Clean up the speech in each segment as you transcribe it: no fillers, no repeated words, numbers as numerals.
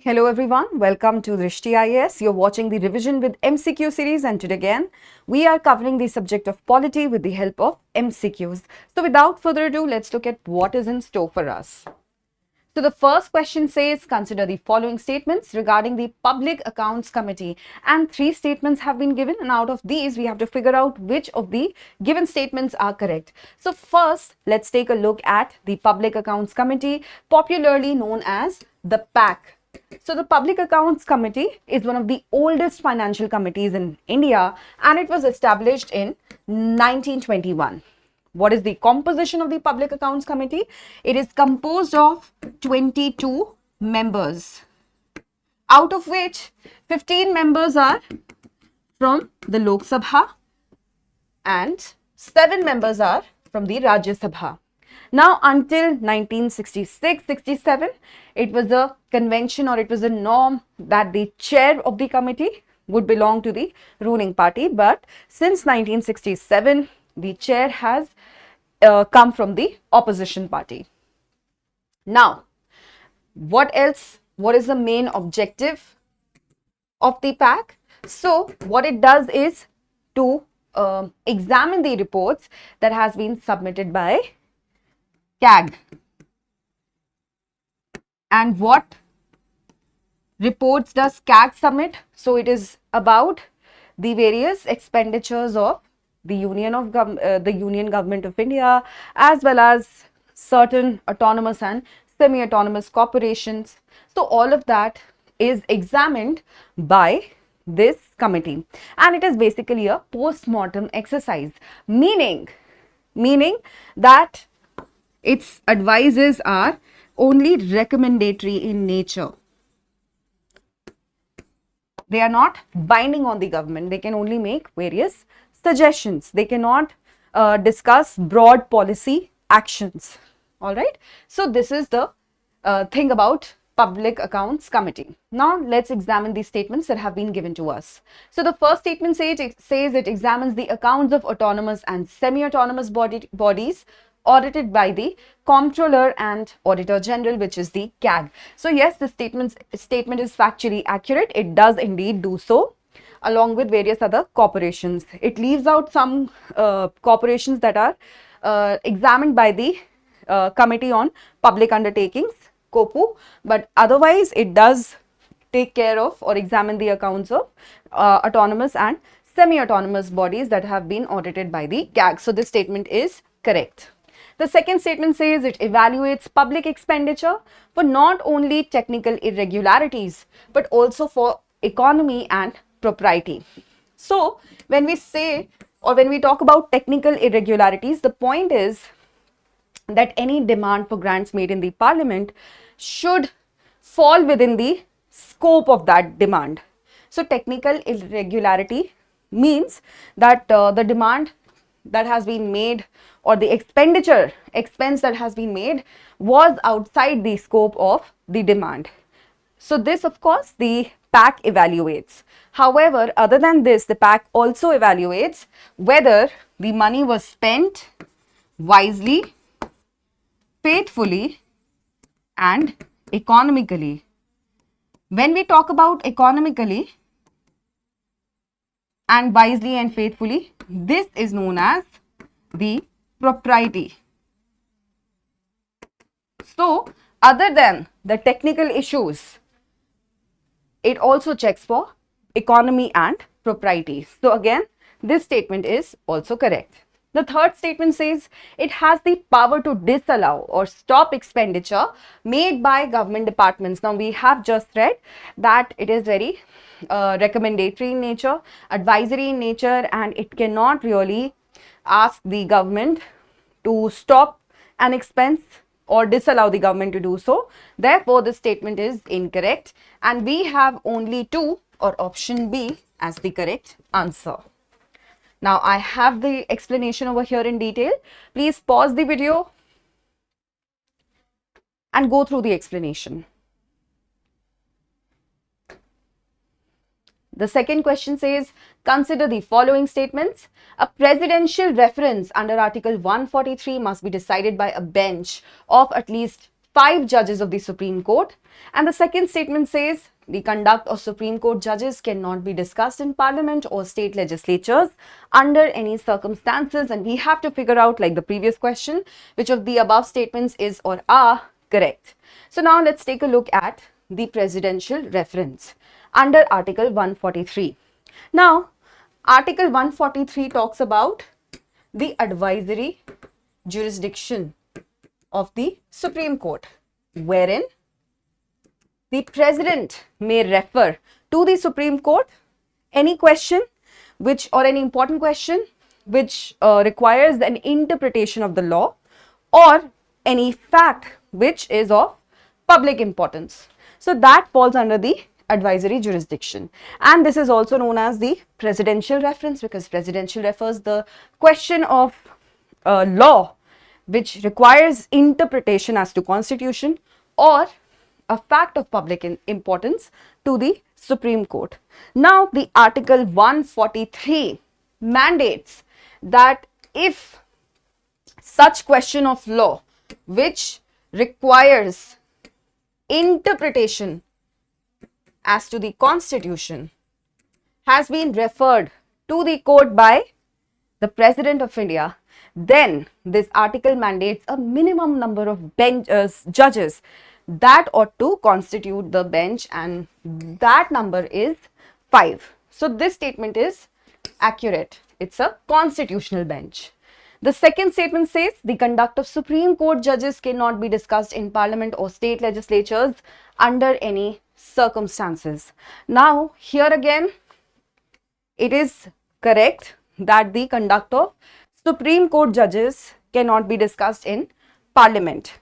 Hello everyone, welcome to Drishti IAS. You're watching the revision with MCQ series, and today again we are covering the subject of polity with the help of MCQs. So without further ado, let's look at what is in store for us. So the first question says, consider the following statements regarding the Public Accounts Committee, and 3 statements have been given, and out of these we have to figure out which of the given statements are correct. So first, let's take a look at the Public Accounts Committee, popularly known as the PAC. So the Public Accounts Committee is one of the oldest financial committees in India, and it was established in 1921. What is the composition of the Public Accounts Committee? It is composed of 22 members, out of which 15 members are from the Lok Sabha and 7 members are from the Rajya Sabha. Now, until 1966-67, it was a convention, or it was a norm, that the chair of the committee would belong to the ruling party. But since 1967, the chair has come from the opposition party. Now, what else? What is the main objective of the PAC? So, what it does is to examine the reports that has been submitted by CAG. And what reports does CAG submit? So it is about the various expenditures of the union government of India, as well as certain autonomous and semi-autonomous corporations. So all of that is examined by this committee, and it is basically a post-mortem exercise, meaning that its advices are only recommendatory in nature. They are not binding on the government. They can only make various suggestions. They cannot discuss broad policy actions. All right. So this is the thing about Public Accounts Committee. Now let's examine these statements that have been given to us. So the first statement says it examines the accounts of autonomous and semi-autonomous bodies audited by the Comptroller and Auditor General, which is the CAG. So yes, the statement is factually accurate. It does indeed do so, along with various other corporations. It leaves out some corporations that are examined by the Committee on Public Undertakings, COPU, but otherwise it does take care of or examine the accounts of autonomous and semi-autonomous bodies that have been audited by the CAG. So this statement is correct. The second statement says it evaluates public expenditure for not only technical irregularities, but also for economy and propriety. So when we say, or when we talk about technical irregularities, the point is that any demand for grants made in the parliament should fall within the scope of that demand. So technical irregularity means that the demand that has been made, or the expense that has been made, was outside the scope of the demand. So this, of course, the PAC evaluates. However, other than this, the PAC also evaluates whether the money was spent wisely, faithfully, and economically. When we talk about economically and wisely and faithfully, this is known as the propriety. So, other than the technical issues, it also checks for economy and propriety. So again, this statement is also correct. The third statement says it has the power to disallow or stop expenditure made by government departments. Now we have just read that it is very recommendatory in nature, advisory in nature, and it cannot really ask the government to stop an expense or disallow the government to do so. Therefore, this statement is incorrect, and we have only 2, or option B, as the correct answer. Now, I have the explanation over here in detail. Please pause the video and go through the explanation. The second question says, consider the following statements. A presidential reference under Article 143 must be decided by a bench of at least 5 judges of the Supreme Court. And the second statement says the conduct of Supreme Court judges cannot be discussed in Parliament or state legislatures under any circumstances. And we have to figure out, like the previous question, which of the above statements is or are correct. So now let's take a look at the presidential reference under Article 143. Now, Article 143 talks about the advisory jurisdiction of the Supreme Court, wherein the President may refer to the Supreme Court any question or any important question which requires an interpretation of the law or any fact which is of public importance. So that falls under the advisory jurisdiction, and this is also known as the presidential reference, because presidential refers the question of law which requires interpretation as to constitution or a fact of public importance to the Supreme Court. Now, the Article 143 mandates that if such question of law which requires interpretation as to the constitution has been referred to the court by the President of India, then this article mandates a minimum number of judges that ought to constitute the bench, and that number is 5. So this statement is accurate. It's a constitutional bench. The second statement says the conduct of Supreme Court judges cannot be discussed in Parliament or state legislatures under any circumstances. Now, here again, it is correct that the conduct of Supreme Court judges cannot be discussed in Parliament.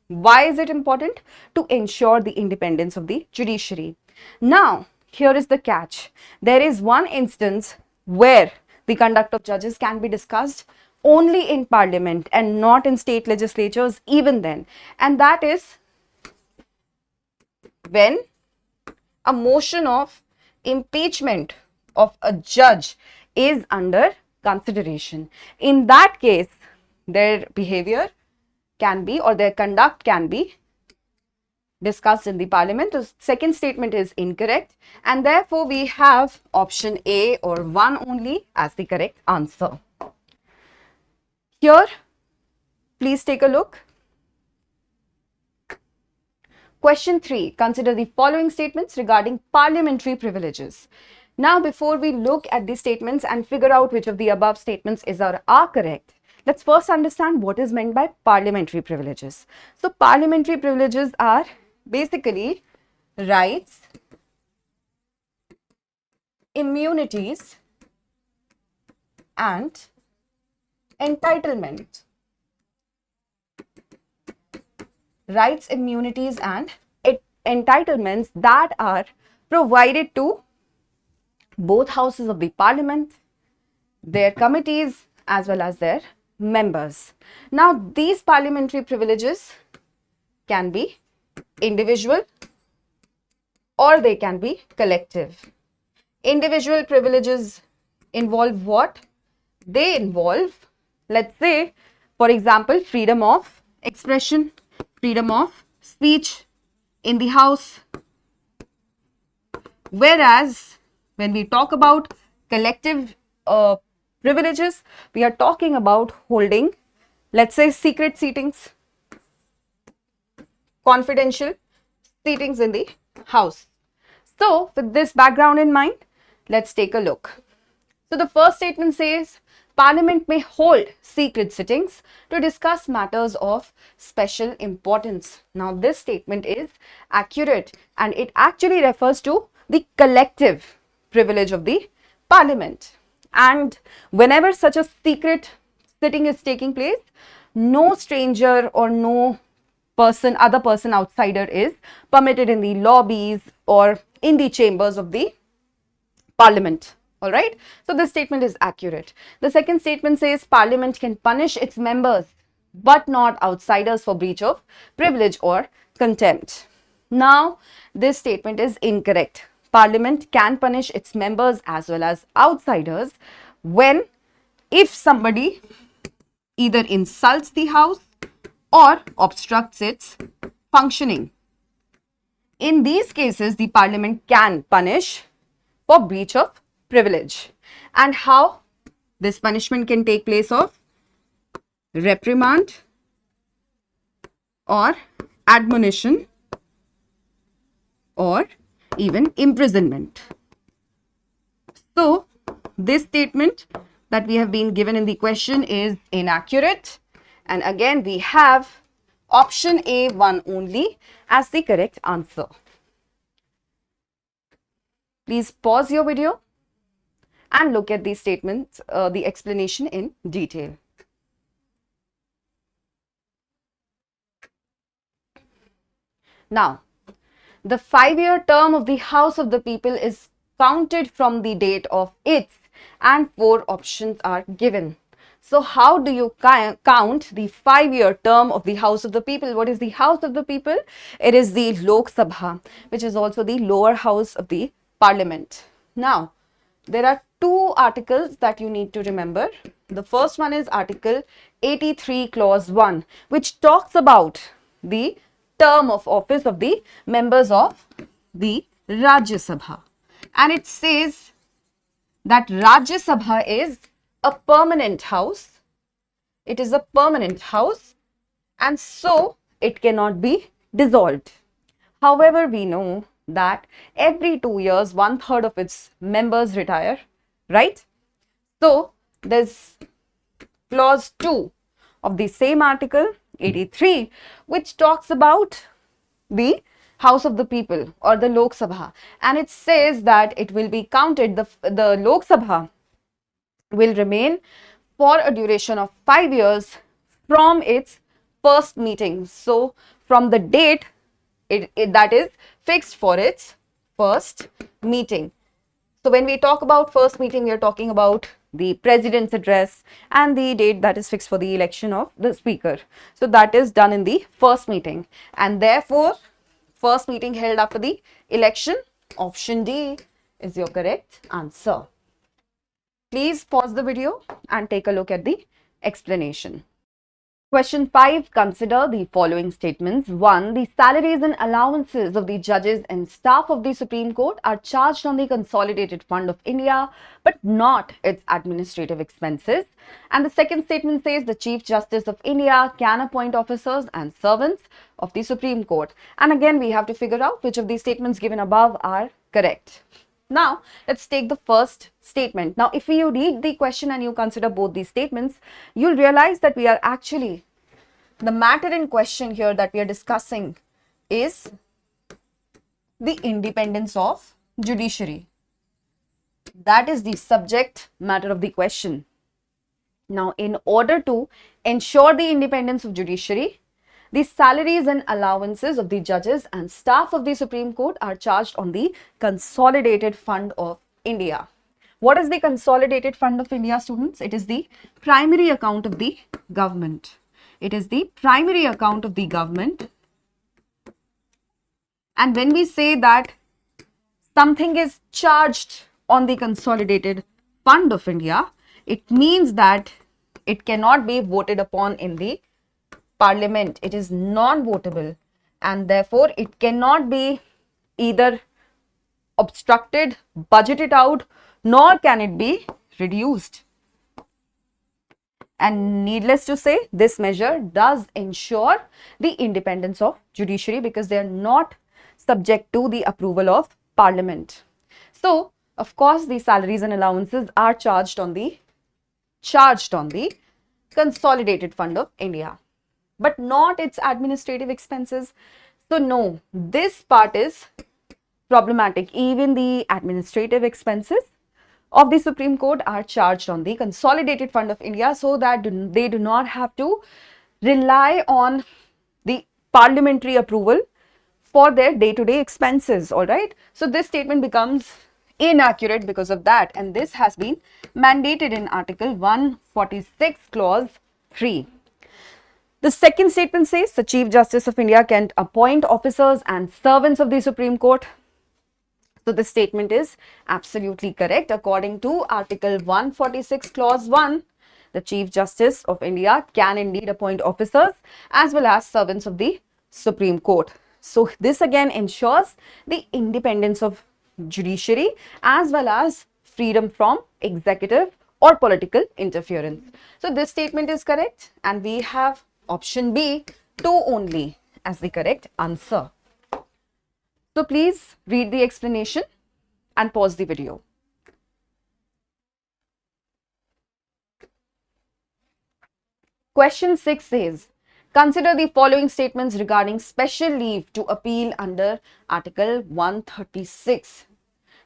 Why is it important? To ensure the independence of the judiciary. Now, here is the catch. There is one instance where the conduct of judges can be discussed only in Parliament and not in state legislatures even then, and that is when a motion of impeachment of a judge is under consideration. In that case, their behavior can be, or their conduct can be, discussed in the Parliament. The second statement is incorrect, and therefore we have option A or 1 only as the correct answer. Here, please take a look. Question 3. Consider the following statements regarding parliamentary privileges. Now, before we look at these statements and figure out which of the above statements is or are correct, let's first understand what is meant by parliamentary privileges. So, parliamentary privileges are basically rights, immunities, and entitlement. Rights, immunities, and entitlements that are provided to both houses of the Parliament, their committees, as well as their members. Now, these parliamentary privileges can be individual or they can be collective. Individual privileges involve what? They involve, let's say, for example, freedom of expression, freedom of speech in the house. Whereas, when we talk about collective privileges, we are talking about holding, let's say, secret seatings, confidential seatings in the house. So, with this background in mind, let's take a look. So, the first statement says, Parliament may hold secret sittings to discuss matters of special importance. Now, this statement is accurate and it actually refers to the collective privilege of the Parliament. And whenever such a secret sitting is taking place, no stranger or no other person outsider is permitted in the lobbies or in the chambers of the Parliament. All right. So this statement is accurate. The second statement says Parliament can punish its members but not outsiders for breach of privilege or contempt. Now, this statement is incorrect. Parliament can punish its members as well as outsiders if somebody either insults the house or obstructs its functioning. In these cases, the Parliament can punish for breach of privilege. And how this punishment can take place of reprimand or admonition or even imprisonment. So, this statement that we have been given in the question is inaccurate. And again, we have option A, one only, as the correct answer. Please pause your video and look at these statements, the explanation in detail. Now, the 5-year term of the House of the People is counted from the date of its, and 4 options are given. So, how do you count the 5-year term of the House of the People? What is the House of the People? It is the Lok Sabha, which is also the lower house of the Parliament. Now, there are 2 articles that you need to remember. The first one is Article 83, Clause 1, which talks about the term of office of the members of the Rajya Sabha. And it says that Rajya Sabha is a permanent house. It is a permanent house, and so it cannot be dissolved. However, we know that every 2 years, 1/3 of its members retire, right? So, there's clause 2 of the same article 83, which talks about the House of the People or the Lok Sabha, and it says that it will be counted, the Lok Sabha will remain for a duration of 5 years from its first meeting. So, from the date that is fixed for its first meeting. So, when we talk about first meeting, we are talking about the President's address and the date that is fixed for the election of the Speaker. So, that is done in the first meeting, and therefore, first meeting held after the election, option D is your correct answer. Please pause the video and take a look at the explanation. Question 5, consider the following statements. 1. The salaries and allowances of the judges and staff of the Supreme Court are charged on the Consolidated Fund of India, but not its administrative expenses. And the second statement says the Chief Justice of India can appoint officers and servants of the Supreme Court. And again, we have to figure out which of these statements given above are correct. Now, let's take the first statement. Now, if you read the question and you consider both these statements, you'll realize that we are actually, the matter in question here that we are discussing is the independence of judiciary. That is the subject matter of the question. Now, in order to ensure the independence of judiciary, the salaries and allowances of the judges and staff of the Supreme Court are charged on the Consolidated Fund of India. What is the Consolidated Fund of India, students? It is the primary account of the government. It is the primary account of the government. And when we say that something is charged on the Consolidated Fund of India, it means that it cannot be voted upon in the Parliament. It is non-votable, and therefore it cannot be either obstructed, budgeted out, nor can it be reduced. And needless to say, this measure does ensure the independence of judiciary because they are not subject to the approval of Parliament. So, of course, the salaries and allowances are charged on the Consolidated Fund of India, but not its administrative expenses. So no, this part is problematic. Even the administrative expenses of the Supreme Court are charged on the Consolidated Fund of India, so that they do not have to rely on the parliamentary approval for their day-to-day expenses. All right. So this statement becomes inaccurate because of that, and this has been mandated in Article 146, Clause 3. The second statement says the Chief Justice of India can appoint officers and servants of the Supreme Court. So this statement is absolutely correct. According to Article 146, Clause 1, the Chief Justice of India can indeed appoint officers as well as servants of the Supreme Court. So this again ensures the independence of judiciary as well as freedom from executive or political interference. So this statement is correct and we have option B, 2 only as the correct answer. So please read the explanation and pause the video. Question 6 says, consider the following statements regarding special leave to appeal under Article 136.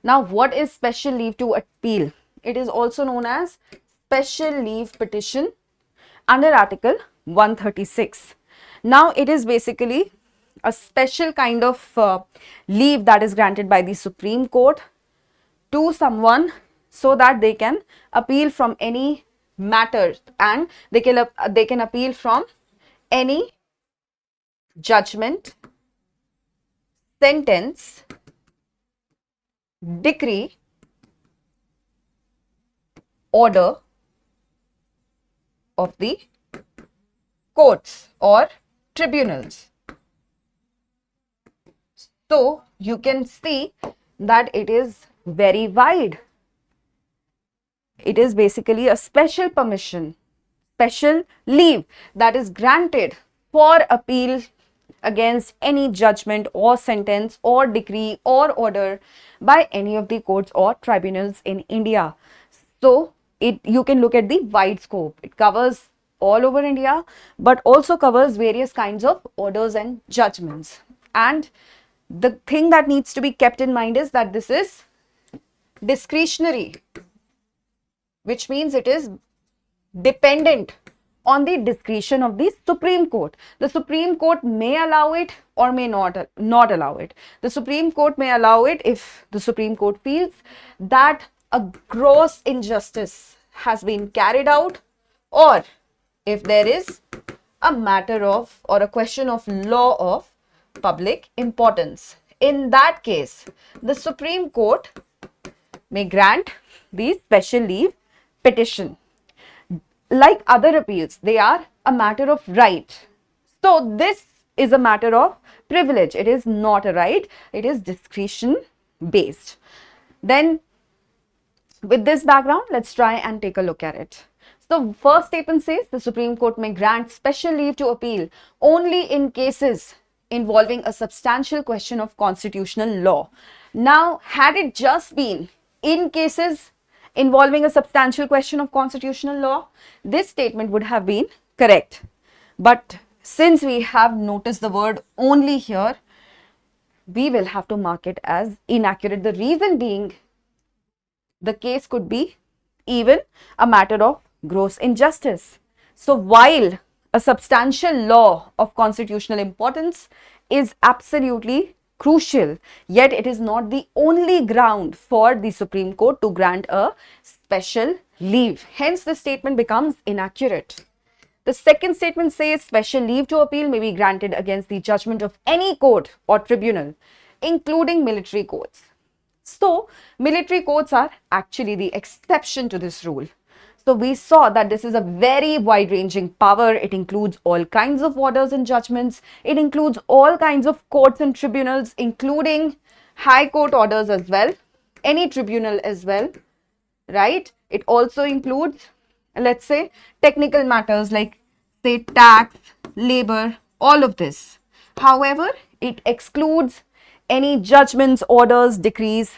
Now, what is special leave to appeal? It is also known as special leave petition under Article 136. Now, it is basically a special kind of leave that is granted by the Supreme Court to someone so that they can appeal from any matter and they can appeal from any judgment, sentence, decree, order of the courts or tribunals. So you can see that it is very wide. It is basically a special permission, special leave that is granted for appeal against any judgment or sentence or decree or order by any of the courts or tribunals in India. So you can look at the wide scope. It covers all over India, but also covers various kinds of orders and judgments. And the thing that needs to be kept in mind is that this is discretionary, which means it is dependent on the discretion of the Supreme Court. The Supreme Court may allow it or may not allow it. The Supreme Court may allow it if the Supreme Court feels that a gross injustice has been carried out, or if there is a matter of or a question of law of public importance. In that case, the Supreme Court may grant the special leave petition. Like other appeals, they are a matter of right. So this is a matter of privilege. It is not a right. It is discretion based. Then with this background, let's try and take a look at it. So first statement says the Supreme Court may grant special leave to appeal only in cases involving a substantial question of constitutional law. Now, had it just been in cases involving a substantial question of constitutional law, this statement would have been correct. But since we have noticed the word only here, we will have to mark it as inaccurate. The reason being, the case could be even a matter of gross injustice. So while a substantial law of constitutional importance is absolutely crucial, yet it is not the only ground for the Supreme Court to grant a special leave. Hence, the statement becomes inaccurate. The second statement says special leave to appeal may be granted against the judgment of any court or tribunal, including military courts. So, military courts are actually the exception to this rule. So we saw that this is a very wide-ranging power. It includes all kinds of orders and judgments. It includes all kinds of courts and tribunals, including high court orders as well, any tribunal as well, right? It also includes, let's say, technical matters like, say, tax, labor, all of this. However, it excludes any judgments, orders, decrees,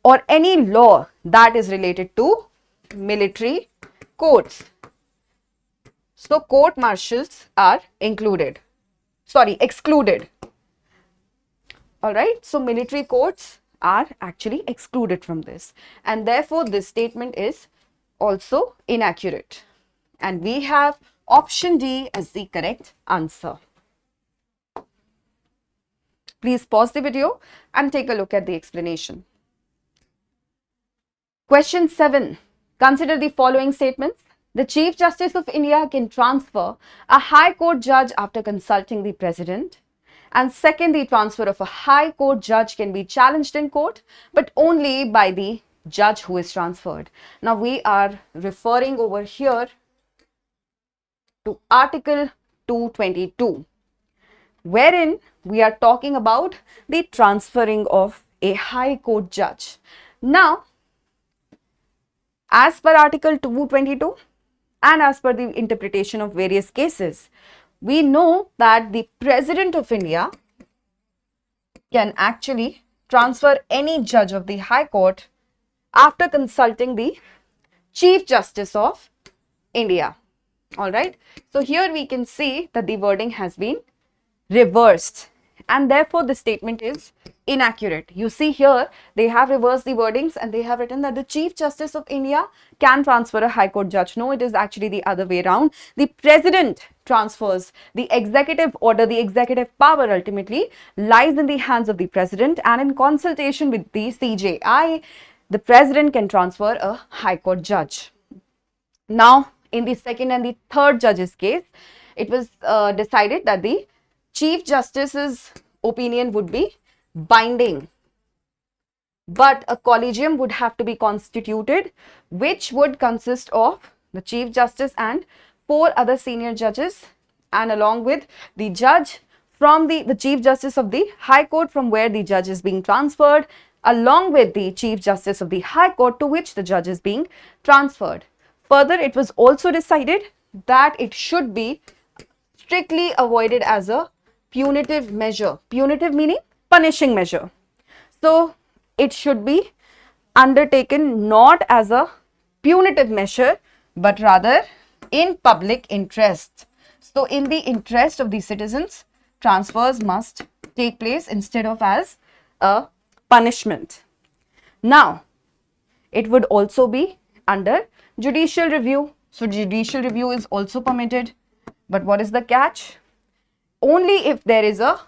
or any law that is related to military courts. So court martials are excluded. All right. So military courts are actually excluded from this, and therefore this statement is also inaccurate. And we have option D as the correct answer. Please pause the video and take a look at the explanation. Question 7. Consider the following statements. The Chief Justice of India can transfer a High Court judge after consulting the President. And second, the transfer of a High Court judge can be challenged in court, but only by the judge who is transferred. Now, we are referring over here to Article 222. wherein we are talking about the transferring of a High Court judge. Now, as per Article 222 and as per the interpretation of various cases, we know that the President of India can actually transfer any judge of the High Court after consulting the Chief Justice of India. All right. So here we can see that the wording has been reversed and therefore the statement is inaccurate. You see here they have reversed the wordings and they have written that the Chief Justice of India can transfer a High Court judge. No, it is actually the other way around. The President transfers the executive order. The executive power ultimately lies in the hands of the President, and in consultation with the CJI, the President can transfer a High Court judge. Now, in the second and the third judge's case, it was decided that the Chief Justice's opinion would be binding, but a collegium would have to be constituted, which would consist of the Chief Justice and 4 other senior judges, and along with the judge from the Chief Justice of the High Court, from where the judge is being transferred, along with the Chief Justice of the High Court to which the judge is being transferred. Further, it was also decided that it should be strictly avoided as a punitive measure. Punitive meaning punishing measure. So, it should be undertaken not as a punitive measure, but rather in public interest. So, in the interest of the citizens, transfers must take place instead of as a punishment. Now, it would also be under judicial review. So, judicial review is also permitted. But what is the catch? Only if there is a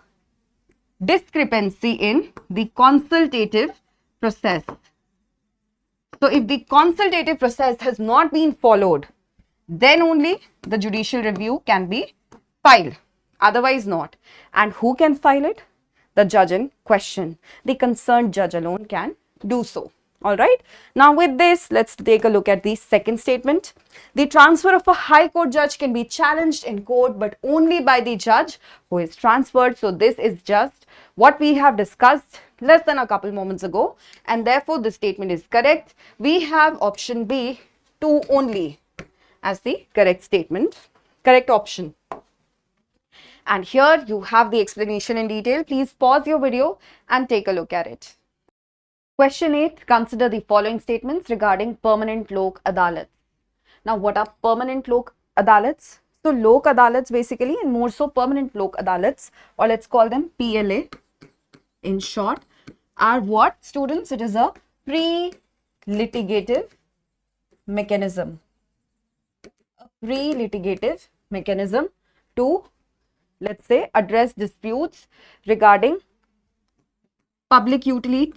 discrepancy in the consultative process. So, if the consultative process has not been followed, then only the judicial review can be filed. Otherwise not. And who can file it? The judge in question. The concerned judge alone can do so. Alright. Now with this, let's take a look at the second statement. The transfer of a High Court judge can be challenged in court, but only by the judge who is transferred. So this is just what we have discussed less than a couple moments ago, and therefore this statement is correct. We have option B, 2 only, as the correct statement, correct option. And here you have the explanation in detail. Please pause your video and take a look at it. Question 8. Consider the following statements regarding permanent Lok adalats. Now, what are permanent Lok adalats? So, Lok adalats basically, and more so permanent Lok adalats, or let's call them PLA in short, are what, students? It is a pre-litigative mechanism. A pre-litigative mechanism to, let's say, address disputes regarding public utility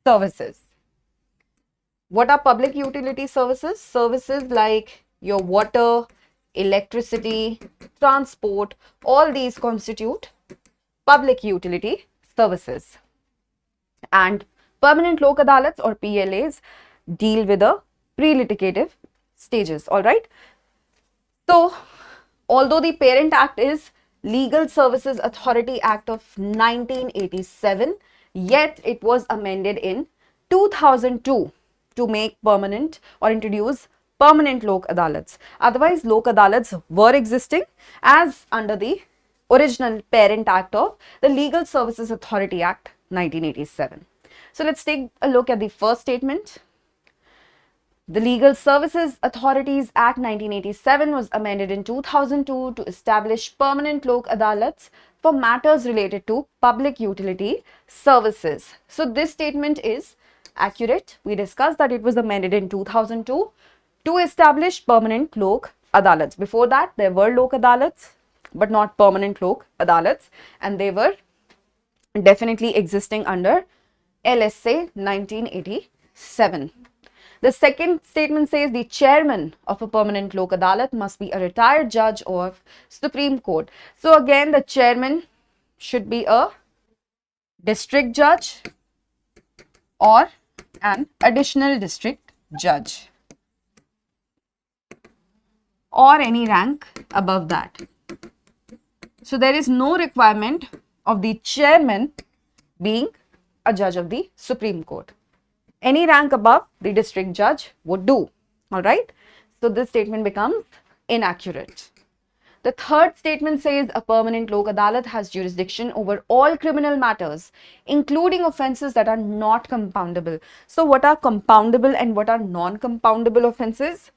services. What are public utility services? Services like your water, electricity, transport, all these constitute public utility services. And permanent Lok adalats or PLAs deal with the pre-litigative stages. All right. So, although the parent act is Legal Services Authority Act of 1987, yet it was amended in 2002 to make permanent or introduce permanent Lok adalats. Otherwise, Lok adalats were existing as under the original parent act of the Legal Services Authority Act 1987. So, let's take a look at the first statement. The Legal Services Authorities Act 1987 was amended in 2002 to establish permanent Lok adalats for matters related to public utility services. So, this statement is accurate. We discussed that it was amended in 2002 to establish permanent Lok adalats. Before that, there were Lok adalats, but not permanent Lok adalats, and they were definitely existing under LSA 1987. The second statement says the chairman of a permanent Lok adalat must be a retired judge of Supreme Court. So again, the chairman should be a district judge or an additional district judge or any rank above that. So there is no requirement of the chairman being a judge of the Supreme Court. Any rank above the district judge would do. All right. So this statement becomes inaccurate. The third statement says a permanent Lok Adalat has jurisdiction over all criminal matters, including offences that are not compoundable. So what are compoundable and what are non-compoundable offences?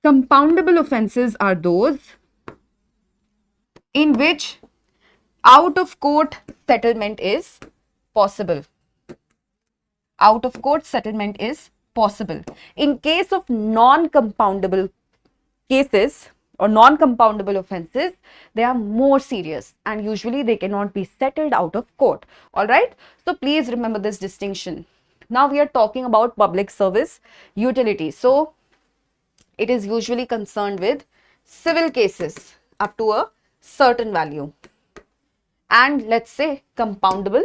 Compoundable offences are those in which out of court settlement is possible. Out of court settlement is possible. In case of non-compoundable cases or non-compoundable offences, they are more serious and usually they cannot be settled out of court. All right. So please remember this distinction. Now we are talking about public service utility. So it is usually concerned with civil cases up to a certain value and let's say compoundable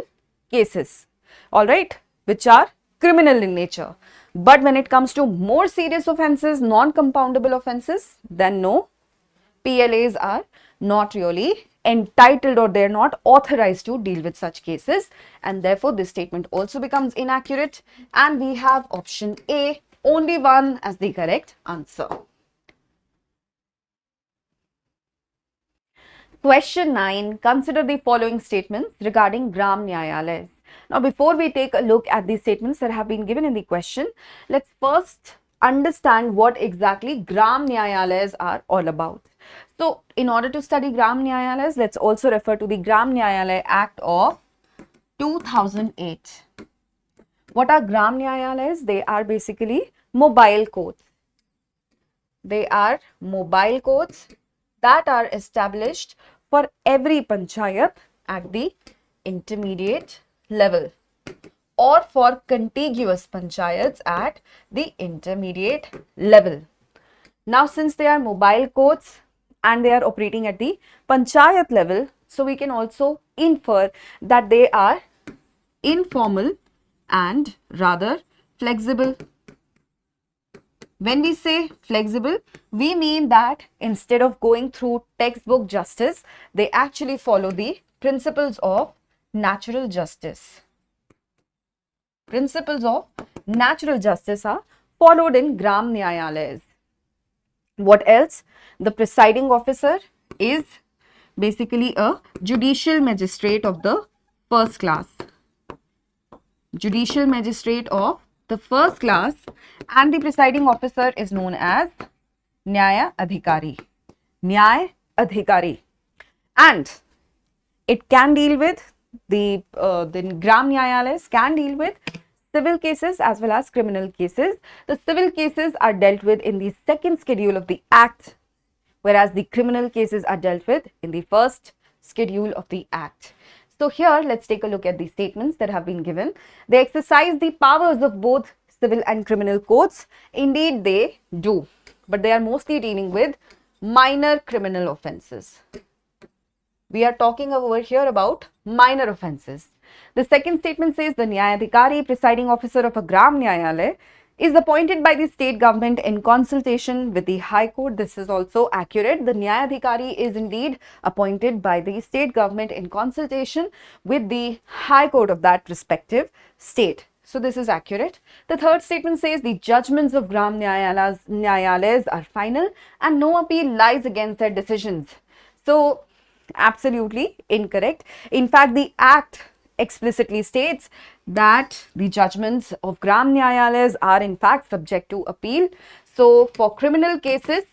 cases, all right, which are criminal in nature. But when it comes to more serious offences, non-compoundable offences, then no, PLAs are not really entitled or they're not authorized to deal with such cases, and therefore this statement also becomes inaccurate, and we have option A, only one, as the correct answer. Question 9. Consider the following statements regarding Gram Nyayalayas. Now, before we take a look at these statements that have been given in the question, let's first understand what exactly Gram Nyayalayas are all about. So, in order to study Gram Nyayalayas, let's also refer to the Gram Nyayalaya Act of 2008. What are Gram Nyayalayas? They are basically mobile courts. They are mobile courts that are established for every panchayat at the intermediate level or for contiguous panchayats at the intermediate level. Now, since they are mobile courts and they are operating at the panchayat level, so we can also infer that they are informal and rather flexible. When we say flexible, we mean that instead of going through textbook justice, they actually follow the principles of natural justice. Principles of natural justice are followed in Gram Nyayalayas. What else? The presiding officer is basically a judicial magistrate of the first class. Judicial magistrate of the first class, and the presiding officer is known as Nyaya Adhikari. And it can deal with the Gram Nyayalayas can deal with civil cases as well as criminal cases. The civil cases are dealt with in the second schedule of the Act, whereas the criminal cases are dealt with in the first schedule of the Act. So here, let's take a look at the statements that have been given. They exercise the powers of both civil and criminal courts. Indeed, they do, but they are mostly dealing with minor criminal offences. We are talking over here about minor offences. The second statement says the Nyayadhikari, presiding officer of a Gram Nyayalaya, is appointed by the state government in consultation with the High Court. This is also accurate. The Nyayadhikari is indeed appointed by the state government in consultation with the High Court of that respective state. So this is accurate. The third statement says the judgments of Gram Nyayalayas are final and no appeal lies against their decisions. So absolutely incorrect. In fact, the Act explicitly states that the judgments of Gram Nyayalayas are in fact subject to appeal. So for criminal cases,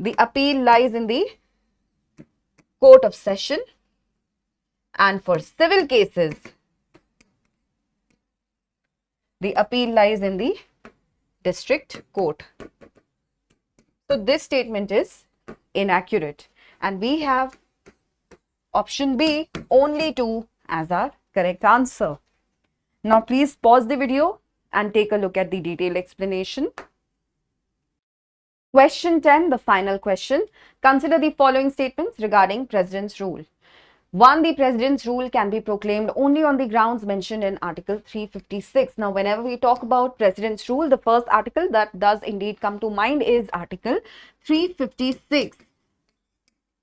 the appeal lies in the Court of Session, and for civil cases, the appeal lies in the District Court. So this statement is inaccurate, and we have option B, only 2, as our correct answer. Now please pause the video and take a look at the detailed explanation. Question 10, the final question. Consider the following statements regarding President's rule. 1. The President's rule can be proclaimed only on the grounds mentioned in Article 356. Now, whenever we talk about President's rule, the first article that does indeed come to mind is Article 356.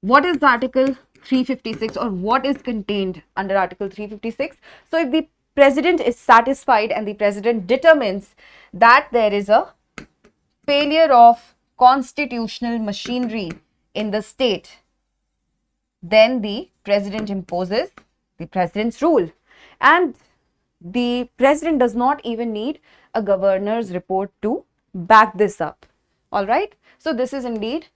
What is the Article 356 or what is contained under Article 356? So if the president is satisfied and the president determines that there is a failure of constitutional machinery in the state, then the president imposes the president's rule. And the president does not even need a governor's report to back this up. All right. So this is indeed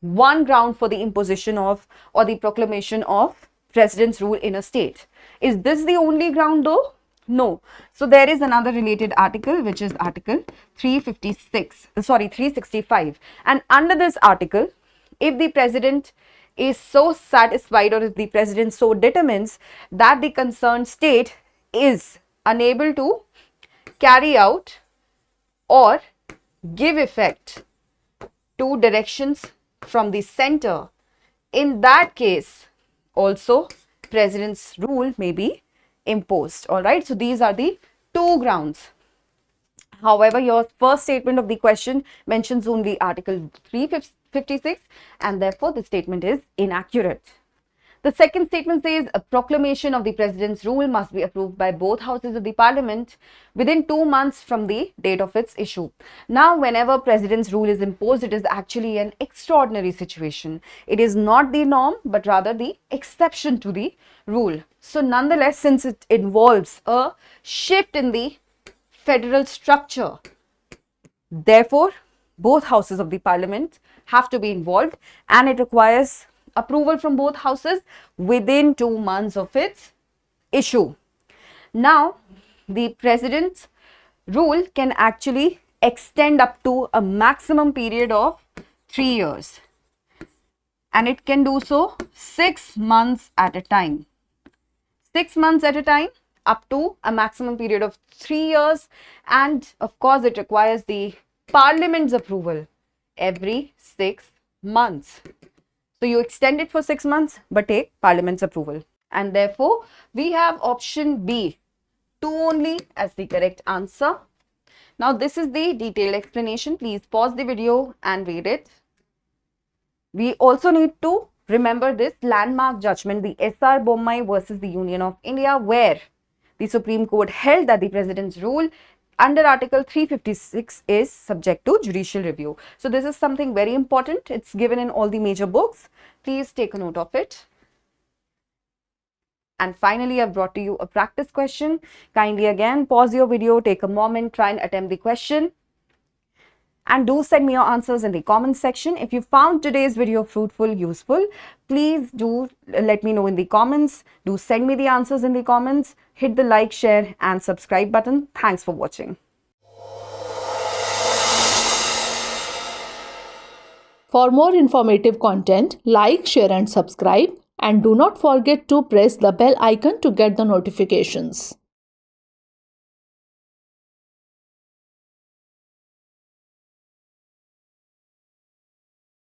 one ground for the imposition of or the proclamation of president's rule in a state. Is this the only ground though? No. So there is another related article, which is Article 365. And under this article, if the president is so satisfied or if the president so determines that the concerned state is unable to carry out or give effect to directions from the center, in that case also president's rule may be imposed. All right, so these are the two grounds. However, your first statement of the question mentions only Article 356 and therefore the statement is inaccurate. The second statement says a proclamation of the president's rule must be approved by both houses of the parliament within 2 months from the date of its issue. Now, whenever president's rule is imposed, it is actually an extraordinary situation. It is not the norm, but rather the exception to the rule. So, nonetheless, since it involves a shift in the federal structure, therefore, both houses of the parliament have to be involved and it requires approval from both houses within 2 months of its issue. Now, the president's rule can actually extend up to a maximum period of 3 years and it can do so 6 months at a time. 6 months at a time up to a maximum period of 3 years, and of course it requires the parliament's approval every 6 months. So you extend it for 6 months but take parliament's approval, and therefore we have option B, 2 only, as the correct answer. Now this is the detailed explanation. Please pause the video and read it. We also need to remember this landmark judgment, the S.R. Bommai versus the Union of India, where the Supreme Court held that the president's rule under Article 356 is subject to judicial review. So this is something very important. It's given in all the major books. Please take a note of it. And finally, I've brought to you a practice question. Kindly again pause your video, take a moment, try and attempt the question. And do send me your answers in the comments section. If you found today's video fruitful, useful, please do let me know in the comments. Do send me the answers in the comments. Hit the like, share and subscribe button. Thanks for watching. For more informative content, like, share and subscribe. And do not forget to press the bell icon to get the notifications.